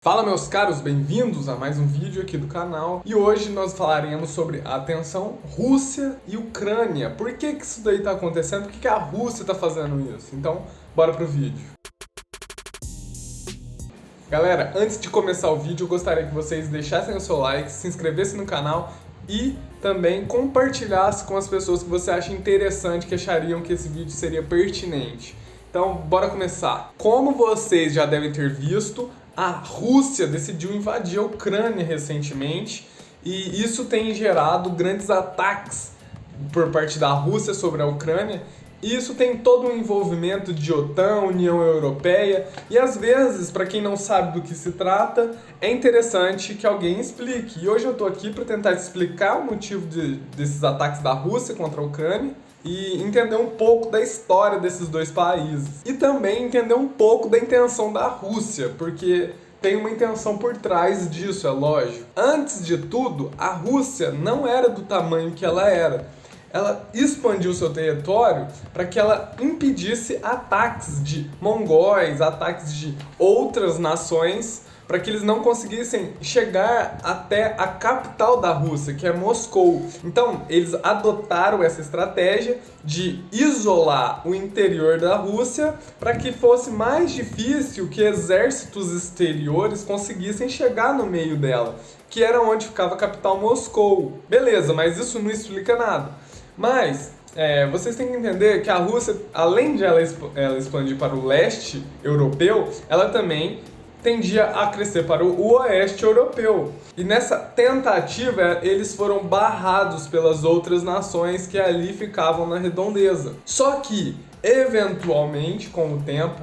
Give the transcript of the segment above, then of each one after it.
Fala meus caros, bem-vindos a mais um vídeo aqui do canal e hoje nós falaremos sobre a tensão Rússia e Ucrânia. Por que isso daí tá acontecendo? Por que a Rússia tá fazendo isso? Então, bora pro vídeo. Galera, antes de começar o vídeo, eu gostaria que vocês deixassem o seu like, se inscrevessem no canal e também compartilhassem com as pessoas que você acha interessante, que achariam que esse vídeo seria pertinente. Então, bora começar. Como vocês já devem ter visto, a Rússia decidiu invadir a Ucrânia recentemente e isso tem gerado grandes ataques por parte da Rússia sobre a Ucrânia. E isso tem todo um envolvimento de OTAN, União Europeia, e às vezes, para quem não sabe do que se trata, é interessante que alguém explique. E hoje eu estou aqui para tentar explicar o motivo desses ataques da Rússia contra a Ucrânia e entender um pouco da história desses dois países. E também entender um pouco da intenção da Rússia, porque tem uma intenção por trás disso, é lógico. Antes de tudo, a Rússia não era do tamanho que ela era. Ela expandiu seu território para que ela impedisse ataques de mongóis, ataques de outras nações, para que eles não conseguissem chegar até a capital da Rússia, que é Moscou. Então, eles adotaram essa estratégia de isolar o interior da Rússia para que fosse mais difícil que exércitos exteriores conseguissem chegar no meio dela, que era onde ficava a capital Moscou. Beleza, mas isso não explica nada. Mas vocês têm que entender que a Rússia, além de ela expandir para o leste europeu, ela também tendia a crescer para o oeste europeu. E nessa tentativa, eles foram barrados pelas outras nações que ali ficavam na redondeza. Só que, eventualmente, com o tempo,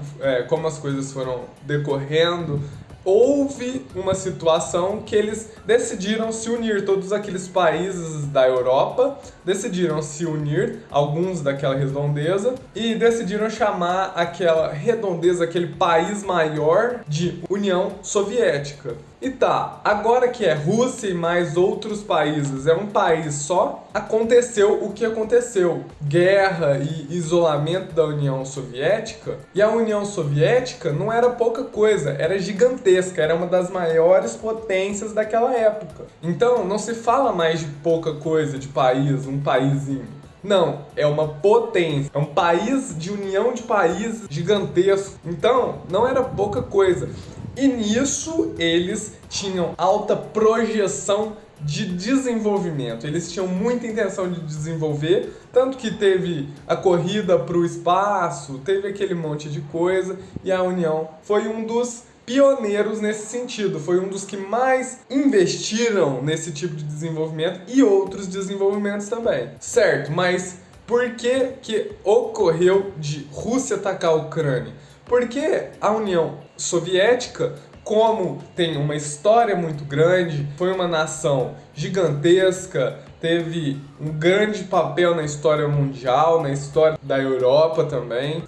como as coisas foram decorrendo, houve uma situação que eles decidiram se unir, todos aqueles países da Europa decidiram se unir, alguns daquela redondeza, e decidiram chamar aquela redondeza, aquele país maior, de União Soviética. E tá, agora que é Rússia e mais outros países, é um país só, aconteceu o que aconteceu. Guerra e isolamento da União Soviética. E a União Soviética não era pouca coisa, era gigantesca, era uma das maiores potências daquela época. Então, não se fala mais de pouca coisa, de país, um paísinho. Não, é uma potência, é um país de união de países gigantesco. Então, não era pouca coisa. E nisso eles tinham alta projeção de desenvolvimento. Eles tinham muita intenção de desenvolver, tanto que teve a corrida para o espaço, teve aquele monte de coisa, e a União foi um dos pioneiros nesse sentido, foi um dos que mais investiram nesse tipo de desenvolvimento e outros desenvolvimentos também. Certo, mas por que ocorreu de Rússia atacar a Ucrânia? Porque a União Soviética, como tem uma história muito grande, foi uma nação gigantesca, teve um grande papel na história mundial, na história da Europa também,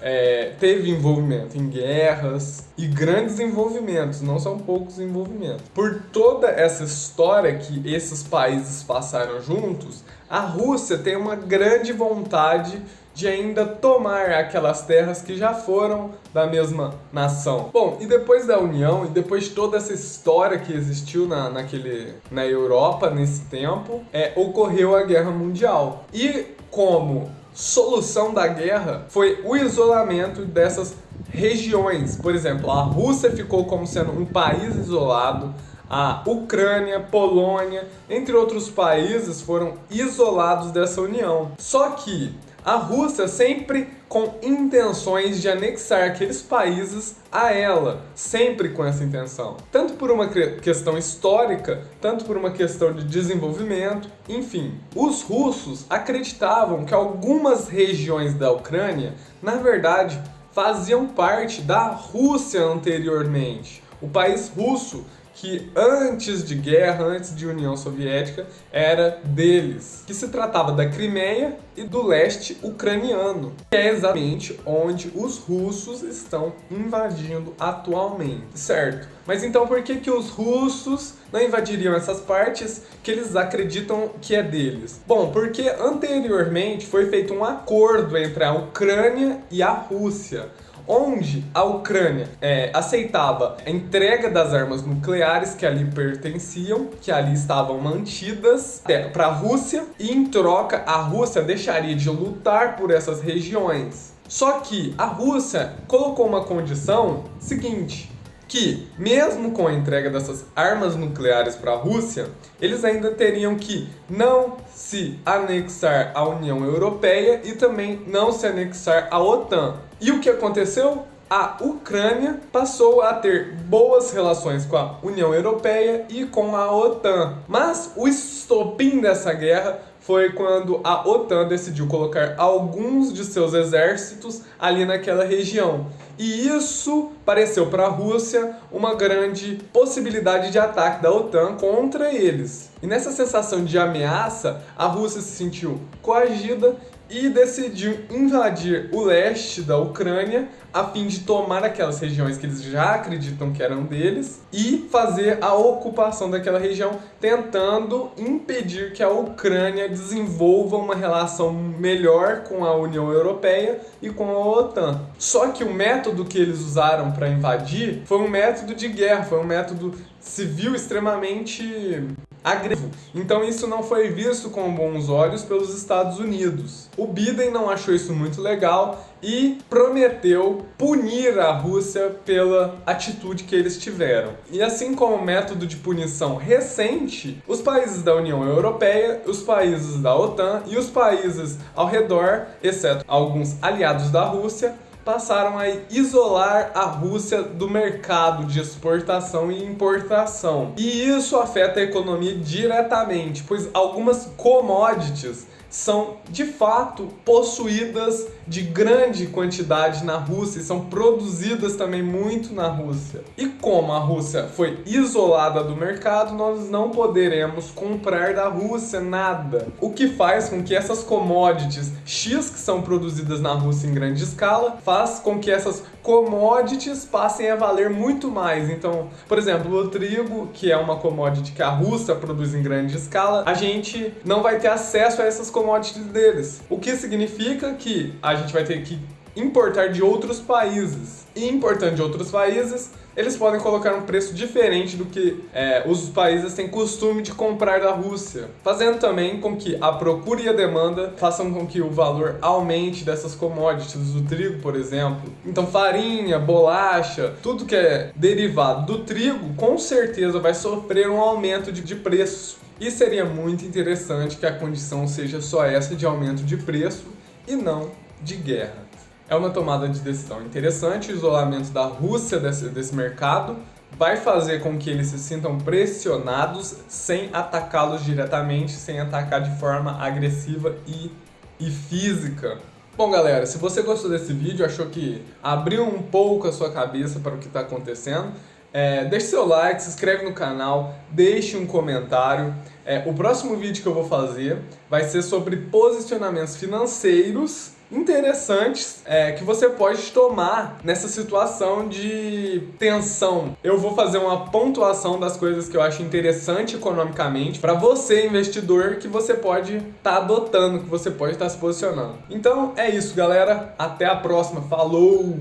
teve envolvimento em guerras e grandes envolvimentos, não são poucos envolvimentos. Por toda essa história que esses países passaram juntos, a Rússia tem uma grande vontade de ainda tomar aquelas terras que já foram da mesma nação. Bom, e depois da União, e depois de toda essa história que existiu na Europa nesse tempo, ocorreu a Guerra Mundial. E como solução da guerra foi o isolamento dessas regiões. Por exemplo, a Rússia ficou como sendo um país isolado, a Ucrânia, Polônia, entre outros países foram isolados dessa união. Só que a Rússia sempre com intenções de anexar aqueles países a ela, sempre com essa intenção. Tanto por uma questão histórica, tanto por uma questão de desenvolvimento, enfim. Os russos acreditavam que algumas regiões da Ucrânia, na verdade, faziam parte da Rússia anteriormente. O país russo, que antes de guerra, antes de União Soviética, era deles, que se tratava da Crimeia e do leste ucraniano, que é exatamente onde os russos estão invadindo atualmente, certo? Mas então por que os russos não invadiriam essas partes que eles acreditam que é deles? Bom, porque anteriormente foi feito um acordo entre a Ucrânia e a Rússia, onde a Ucrânia aceitava a entrega das armas nucleares que ali pertenciam, que ali estavam mantidas, para a Rússia, e em troca a Rússia deixaria de lutar por essas regiões. Só que a Rússia colocou uma condição seguinte, que mesmo com a entrega dessas armas nucleares para a Rússia, eles ainda teriam que não se anexar à União Europeia e também não se anexar à OTAN. E o que aconteceu? A Ucrânia passou a ter boas relações com a União Europeia e com a OTAN. Mas o estopim dessa guerra foi quando a OTAN decidiu colocar alguns de seus exércitos ali naquela região. E isso pareceu para a Rússia uma grande possibilidade de ataque da OTAN contra eles. E nessa sensação de ameaça, a Rússia se sentiu coagida e decidiu invadir o leste da Ucrânia a fim de tomar aquelas regiões que eles já acreditam que eram deles e fazer a ocupação daquela região, tentando impedir que a Ucrânia desenvolva uma relação melhor com a União Europeia e com a OTAN. Só que o método que eles usaram para invadir foi um método de guerra, foi um método civil extremamente agressivo. Então isso não foi visto com bons olhos pelos Estados Unidos. O Biden não achou isso muito legal e prometeu punir a Rússia pela atitude que eles tiveram. E assim como método de punição recente, os países da União Europeia, os países da OTAN e os países ao redor, exceto alguns aliados da Rússia, passaram a isolar a Rússia do mercado de exportação e importação. E isso afeta a economia diretamente, pois algumas commodities são de fato possuídas de grande quantidade na Rússia e são produzidas também muito na Rússia. E como a Rússia foi isolada do mercado, nós não poderemos comprar da Rússia nada. O que faz com que essas commodities X que são produzidas na Rússia em grande escala, faz com que essas commodities passem a valer muito mais. Então, por exemplo, o trigo, que é uma commodity que a Rússia produz em grande escala, a gente não vai ter acesso a essas commodities deles. O que significa que a gente vai ter que importar de outros países. E importando de outros países, eles podem colocar um preço diferente do que os países têm costume de comprar da Rússia, fazendo também com que a procura e a demanda façam com que o valor aumente dessas commodities, do trigo, por exemplo. Então farinha, bolacha, tudo que é derivado do trigo, com certeza vai sofrer um aumento de preço. E seria muito interessante que a condição seja só essa de aumento de preço e não de guerra. É uma tomada de decisão interessante, o isolamento da Rússia desse mercado vai fazer com que eles se sintam pressionados sem atacá-los diretamente, sem atacar de forma agressiva e física. Bom, galera, se você gostou desse vídeo, achou que abriu um pouco a sua cabeça para o que está acontecendo, deixe seu like, se inscreve no canal, deixe um comentário. O próximo vídeo que eu vou fazer vai ser sobre posicionamentos financeiros interessantes que você pode tomar nessa situação de tensão. Eu vou fazer uma pontuação das coisas que eu acho interessante economicamente para você, investidor, que você pode estar adotando, que você pode estar se posicionando. Então é isso, galera. Até a próxima. Falou!